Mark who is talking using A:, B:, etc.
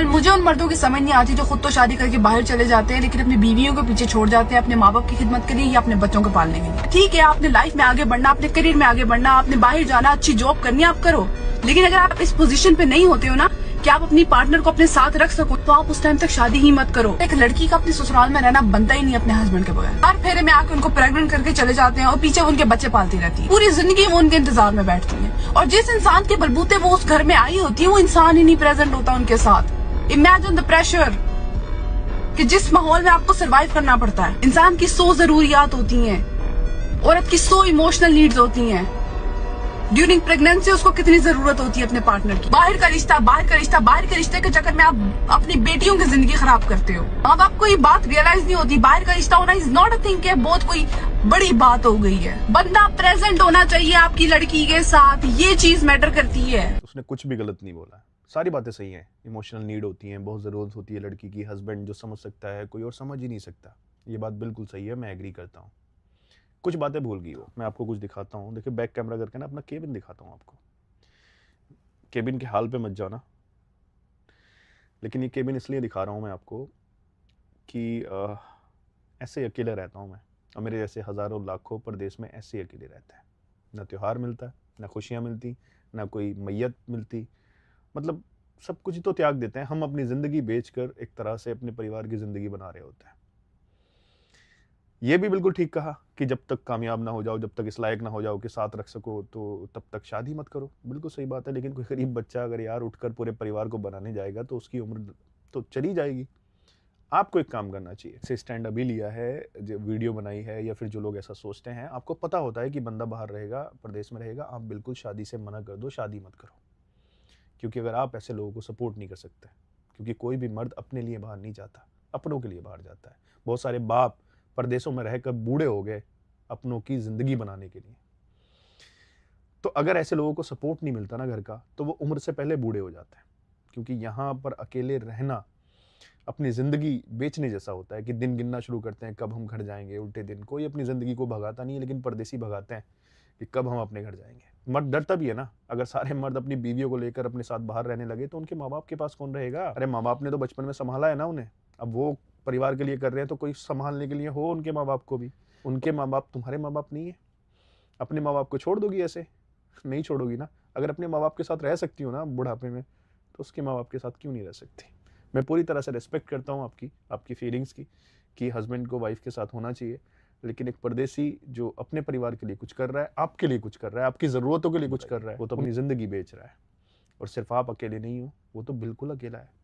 A: मुझे उन मर्दों की समझ नहीं आती जो खुद तो शादी करके बाहर चले जाते हैं लेकिन अपनी बीवियों को पीछे छोड़ जाते हैं अपने माँ बाप की खिदमत के लिए या अपने बच्चों को पालने के लिए। ठीक है, आपने लाइफ में आगे बढ़ना, अपने करियर में आगे बढ़ना, आपने बाहर जाना, अच्छी जॉब करनी, आप करो। लेकिन अगर आप इस पोजीशन पे नहीं होते हो ना कि आप अपनी पार्टनर को अपने साथ रख सको, तो आप उस टाइम तक शादी ही मत करो। एक लड़की का अपने ससुराल में रहना बनता ही नहीं अपने हस्बैंड के बगैर। हर फेरे में आके उनको प्रेग्नेंट करके चले जाते हैं और पीछे उनके बच्चे पालती रहती है। पूरी जिंदगी वो उनके इंतजार में बैठती है और जिस इंसान के बलबूते वो उस घर में आई होती है वो इंसान ही नहीं प्रेजेंट होता उनके साथ। इमेजिन द प्रेशर कि जिस माहौल में आपको सरवाइव करना पड़ता है। इंसान की 100 जरूरियात होती हैं, औरत की 100 इमोशनल नीड्स होती हैं। ड्यूरिंग प्रेगनेंसी उसको कितनी जरूरत होती है अपने पार्टनर की। बाहर का रिश्ता, बाहर का रिश्ता, बाहर के रिश्ते के चक्कर में आप अपनी बेटियों की जिंदगी खराब करते हो। अब आपको ये बात रियलाइज नहीं होती, बाहर का रिश्ता होना इज नॉट अ थिंग कि बहुत कोई बड़ी बात हो गई है। बंदा प्रेजेंट होना चाहिए आपकी लड़की के साथ, ये चीज मैटर करती है।
B: उसने कुछ भी गलत नहीं बोला, सारी बातें सही हैं। इमोशनल नीड होती है, बहुत ज़रूरत होती है लड़की की। हस्बैंड जो समझ सकता है कोई और समझ ही नहीं सकता, ये बात बिल्कुल सही है, मैं एग्री करता हूँ। कुछ बातें भूल गई वो, मैं आपको कुछ दिखाता हूँ। देखिए बैक कैमरा करके ना अपना केबिन दिखाता हूँ आपको। केबिन के हाल पे मत जाओ ना, लेकिन ये केबिन इसलिए दिखा रहा हूँ मैं आपको कि ऐसे अकेले रहता हूँ मैं, और मेरे जैसे हज़ारों लाखों परदेश में ऐसे अकेले रहते हैं। ना त्यौहार मिलता है, ना खुशियाँ मिलती, ना कोई मैयत मिलती, मतलब सब कुछ तो त्याग देते हैं। हम अपनी ज़िंदगी बेचकर एक तरह से अपने परिवार की ज़िंदगी बना रहे होते हैं। ये भी बिल्कुल ठीक कहा कि जब तक कामयाब ना हो जाओ, जब तक इस लायक ना हो जाओ कि साथ रख सको, तो तब तक शादी मत करो। बिल्कुल सही बात है, लेकिन कोई गरीब बच्चा अगर यार उठकर पूरे परिवार को बनाने जाएगा तो उसकी उम्र तो चली जाएगी। आपको एक काम करना चाहिए, से स्टैंड अभी लिया है, जो वीडियो बनाई है, या फिर जो लोग ऐसा सोचते हैं, आपको पता होता है कि बंदा बाहर रहेगा, प्रदेश में रहेगा, आप बिल्कुल शादी से मना कर दो, शादी मत करो। क्योंकि अगर आप ऐसे लोगों को सपोर्ट नहीं कर सकते, क्योंकि कोई भी मर्द अपने लिए बाहर नहीं जाता, अपनों के लिए बाहर जाता है। बहुत सारे बाप परदेशों में रहकर बूढ़े हो गए अपनों की जिंदगी बनाने के लिए। तो अगर ऐसे लोगों को सपोर्ट नहीं मिलता ना घर का, तो वो उम्र से पहले बूढ़े हो जाते हैं। क्योंकि यहाँ पर अकेले रहना अपनी ज़िंदगी बेचने जैसा होता है कि दिन गिनना शुरू करते हैं कब हम घर जाएंगे। उल्टे दिन कोई अपनी ज़िंदगी को भगाता नहीं है, लेकिन परदेसी भगाते हैं कि कब हम अपने घर जाएंगे। मर्द डरता भी है ना, अगर सारे मर्द अपनी बीवियों को लेकर अपने साथ बाहर रहने लगे तो उनके माँ बाप के पास कौन रहेगा। अरे माँ बाप ने तो बचपन में संभाला है ना उन्हें, अब वो परिवार के लिए कर रहे हैं तो कोई संभालने के लिए हो उनके माँ बाप को भी। उनके माँ बाप तुम्हारे माँ बाप नहीं है। अपने माँ बाप को छोड़ दोगी ऐसे? नहीं छोड़ोगी ना। अगर अपने माँ बाप के साथ रह सकती हो ना बुढ़ापे में, तो उसके माँ बाप के साथ क्यों नहीं रह सकती। मैं पूरी तरह से रिस्पेक्ट करता हूँ आपकी फीलिंग्स की, कि हस्बैंड को वाइफ के साथ होना चाहिए, लेकिन एक परदेसी जो अपने परिवार के लिए कुछ कर रहा है, आपके लिए कुछ कर रहा है, आपकी ज़रूरतों के लिए कुछ कर रहा है, वो तो अपनी ज़िंदगी बेच रहा है। और सिर्फ आप अकेले नहीं हो, वो तो बिल्कुल अकेला है।